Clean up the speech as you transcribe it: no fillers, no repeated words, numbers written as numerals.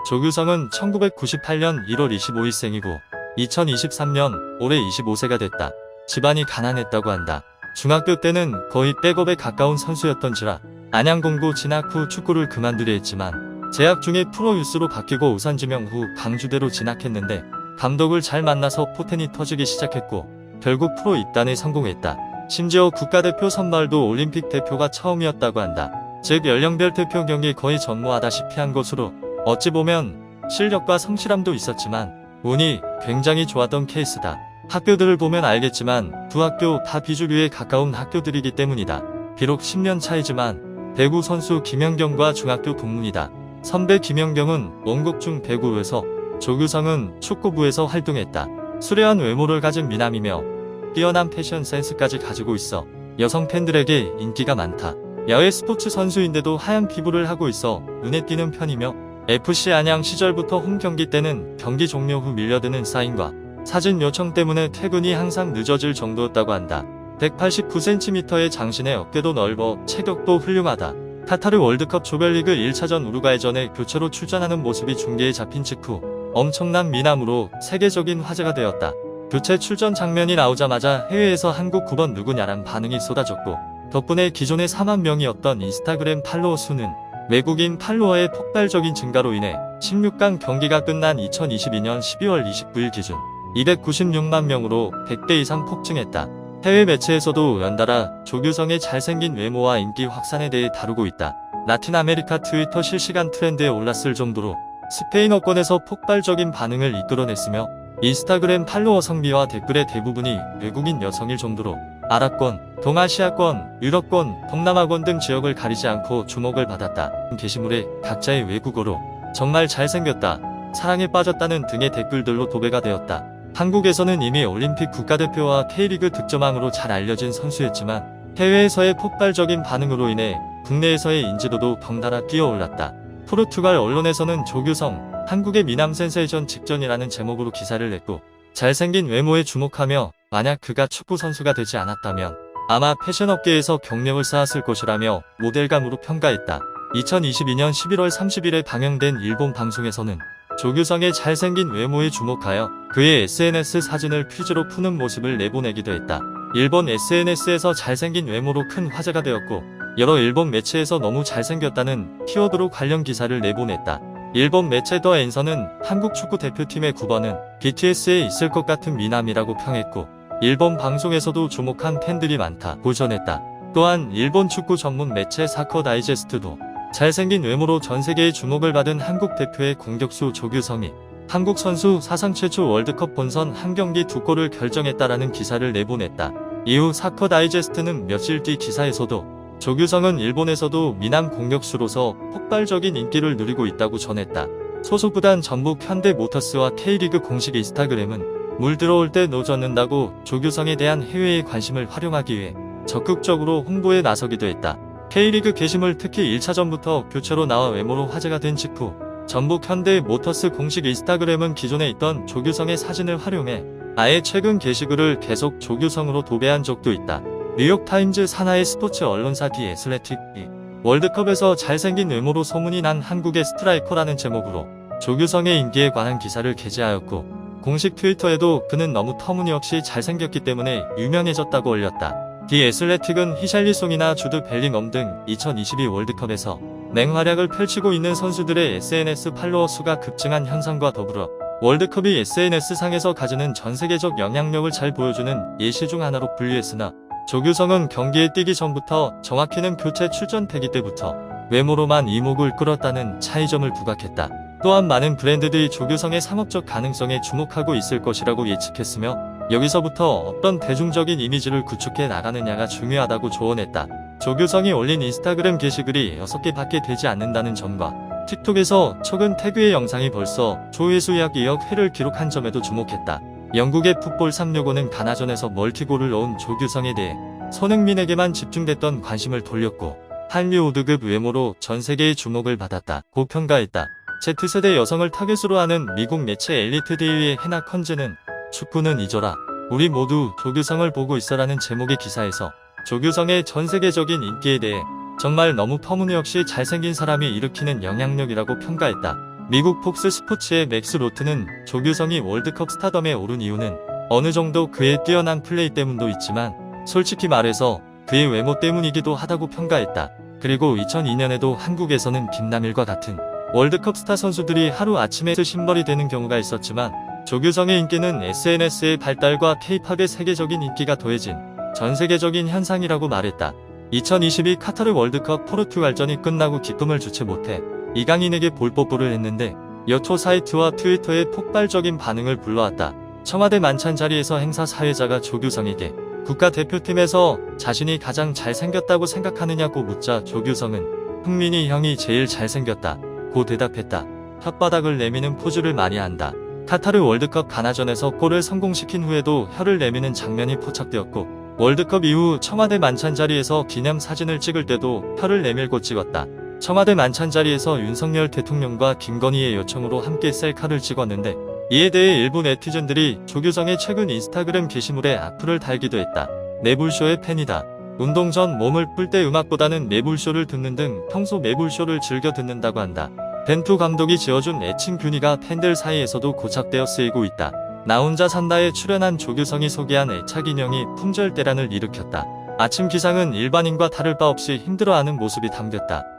조규성은 1998년 1월 25일생이고 2023년 올해 25세가 됐다. 집안이 가난했다고 한다. 중학교 때는 거의 백업에 가까운 선수였던지라 안양공고 진학 후 축구를 그만두려 했지만 재학 중에 프로 유스로 바뀌고 우선 지명 후 강주대로 진학했는데 감독을 잘 만나서 포텐이 터지기 시작했고 결국 프로 입단에 성공했다. 심지어 국가대표 선발도 올림픽 대표가 처음이었다고 한다. 즉 연령별 대표 경기 거의 전무하다시피 한 것으로 어찌 보면 실력과 성실함도 있었지만 운이 굉장히 좋았던 케이스다. 학교들을 보면 알겠지만 두 학교 다 비주류에 가까운 학교들이기 때문이다. 비록 10년 차이지만 배구 선수 김연경과 중학교 동문이다. 선배 김연경은 원곡중 배구부에서 조규성은 축구부에서 활동했다. 수려한 외모를 가진 미남이며 뛰어난 패션 센스까지 가지고 있어 여성 팬들에게 인기가 많다. 야외 스포츠 선수인데도 하얀 피부를 하고 있어 눈에 띄는 편이며 FC 안양 시절부터 홈 경기 때는 경기 종료 후 밀려드는 사인과 사진 요청 때문에 퇴근이 항상 늦어질 정도였다고 한다. 189cm의 장신의 어깨도 넓어 체격도 훌륭하다. 카타르 월드컵 조별리그 1차전 우루과이전에 교체로 출전하는 모습이 중계에 잡힌 직후 엄청난 미남으로 세계적인 화제가 되었다. 교체 출전 장면이 나오자마자 해외에서 한국 9번 누구냐란 반응이 쏟아졌고 덕분에 기존의 4만 명이었던 인스타그램 팔로워 수는 외국인 팔로워의 폭발적인 증가로 인해 16강 경기가 끝난 2022년 12월 29일 기준 296만 명으로 100배 이상 폭증했다. 해외 매체에서도 연달아 조규성의 잘생긴 외모와 인기 확산에 대해 다루고 있다. 라틴 아메리카 트위터 실시간 트렌드에 올랐을 정도로 스페인어권에서 폭발적인 반응을 이끌어냈으며 인스타그램 팔로워 성비와 댓글의 대부분이 외국인 여성일 정도로 아랍권, 동아시아권, 유럽권, 동남아권 등 지역을 가리지 않고 주목을 받았다. 게시물에 각자의 외국어로 정말 잘생겼다, 사랑에 빠졌다는 등의 댓글들로 도배가 되었다. 한국에서는 이미 올림픽 국가대표와 K리그 득점왕으로 잘 알려진 선수였지만 해외에서의 폭발적인 반응으로 인해 국내에서의 인지도도 덩달아 뛰어올랐다. 포르투갈 언론에서는 조규성, 한국의 미남 센세이션 직전이라는 제목으로 기사를 냈고 잘생긴 외모에 주목하며 만약 그가 축구 선수가 되지 않았다면 아마 패션업계에서 경력을 쌓았을 것이라며 모델감으로 평가했다. 2022년 11월 30일에 방영된 일본 방송에서는 조규성의 잘생긴 외모에 주목하여 그의 SNS 사진을 퀴즈로 푸는 모습을 내보내기도 했다. 일본 SNS에서 잘생긴 외모로 큰 화제가 되었고 여러 일본 매체에서 너무 잘생겼다는 키워드로 관련 기사를 내보냈다. 일본 매체 더 앤서는 한국 축구 대표팀의 9번은 BTS에 있을 것 같은 미남이라고 평했고 일본 방송에서도 주목한 팬들이 많다고 전했다. 또한 일본 축구 전문 매체 사커 다이제스트도 잘생긴 외모로 전세계의 주목을 받은 한국 대표의 공격수 조규성이 한국 선수 사상 최초 월드컵 본선 한 경기 2골을 결정했다라는 기사를 내보냈다. 이후 사커 다이제스트는 며칠 뒤 기사에서도 조규성은 일본에서도 미남 공격수로서 폭발적인 인기를 누리고 있다고 전했다. 소속 구단 전북 현대모터스와 K리그 공식 인스타그램은 물 들어올 때 노젓는다고 조규성에 대한 해외의 관심을 활용하기 위해 적극적으로 홍보에 나서기도 했다. K리그 게시물 특히 1차전부터 교체로 나와 외모로 화제가 된 직후 전북 현대모터스 공식 인스타그램은 기존에 있던 조규성의 사진을 활용해 아예 최근 게시글을 계속 조규성으로 도배한 적도 있다. 뉴욕타임즈 산하의 스포츠 언론사 디 애슬레틱이 월드컵에서 잘생긴 외모로 소문이 난 한국의 스트라이커라는 제목으로 조규성의 인기에 관한 기사를 게재하였고 공식 트위터에도 그는 너무 터무니없이 잘생겼기 때문에 유명해졌다고 올렸다. 디 애슬레틱은 히샬리송이나 주드 벨링엄 등 2022 월드컵에서 맹활약을 펼치고 있는 선수들의 SNS 팔로워 수가 급증한 현상과 더불어 월드컵이 SNS상에서 가지는 전세계적 영향력을 잘 보여주는 예시 중 하나로 분류했으나 조규성은 경기에 뛰기 전부터 정확히는 교체 출전 대기 때부터 외모로만 이목을 끌었다는 차이점을 부각했다. 또한 많은 브랜드들이 조규성의 상업적 가능성에 주목하고 있을 것이라고 예측했으며 여기서부터 어떤 대중적인 이미지를 구축해 나가느냐가 중요하다고 조언했다. 조규성이 올린 인스타그램 게시글이 6개 밖에 되지 않는다는 점과 틱톡에서 최근 태그의 영상이 벌써 조회수 약 2억 회를 기록한 점에도 주목했다. 영국의 풋볼 365는 가나전에서 멀티골을 넣은 조규성에 대해 손흥민에게만 집중됐던 관심을 돌렸고 할리우드급 외모로 전세계의 주목을 받았다고 평가했다. Z세대 여성을 타겟으로 하는 미국 매체 엘리트 데일리의 해나 컨즈는 축구는 잊어라, 우리 모두 조규성을 보고 있어라는 제목의 기사에서 조규성의 전세계적인 인기에 대해 정말 너무 터무니없이 잘생긴 사람이 일으키는 영향력이라고 평가했다. 미국 폭스 스포츠의 맥스 로트는 조규성이 월드컵 스타덤에 오른 이유는 어느 정도 그의 뛰어난 플레이 때문도 있지만 솔직히 말해서 그의 외모 때문이기도 하다고 평가했다. 그리고 2002년에도 한국에서는 김남일과 같은 월드컵 스타 선수들이 하루아침에 심벌이 되는 경우가 있었지만 조규성의 인기는 SNS의 발달과 K-팝의 세계적인 인기가 더해진 전세계적인 현상이라고 말했다. 2022 카타르 월드컵 포르투갈전이 끝나고 기쁨을 주체 못해 이강인에게 볼뽀뽀를 했는데 여초 사이트와 트위터의 폭발적인 반응을 불러왔다. 청와대 만찬 자리에서 행사 사회자가 조규성에게 국가대표팀에서 자신이 가장 잘생겼다고 생각하느냐고 묻자 조규성은 흥민이 형이 제일 잘생겼다 고 대답했다. 혓바닥을 내미는 포즈를 많이 한다. 카타르 월드컵 가나전에서 골을 성공시킨 후에도 혀를 내미는 장면이 포착되었고 월드컵 이후 청와대 만찬 자리에서 기념 사진을 찍을 때도 혀를 내밀고 찍었다. 청와대 만찬 자리에서 윤석열 대통령과 김건희의 요청으로 함께 셀카를 찍었는데 이에 대해 일부 네티즌들이 조규성의 최근 인스타그램 게시물에 악플을 달기도 했다. 매불쇼의 팬이다. 운동 전 몸을 풀 때 음악보다는 매불쇼를 듣는 등 평소 매불쇼를 즐겨 듣는다고 한다. 벤투 감독이 지어준 애칭 균이가 팬들 사이에서도 고착되어 쓰이고 있다. 나 혼자 산다에 출연한 조규성이 소개한 애착 인형이 품절대란을 일으켰다. 아침 기상은 일반인과 다를 바 없이 힘들어하는 모습이 담겼다.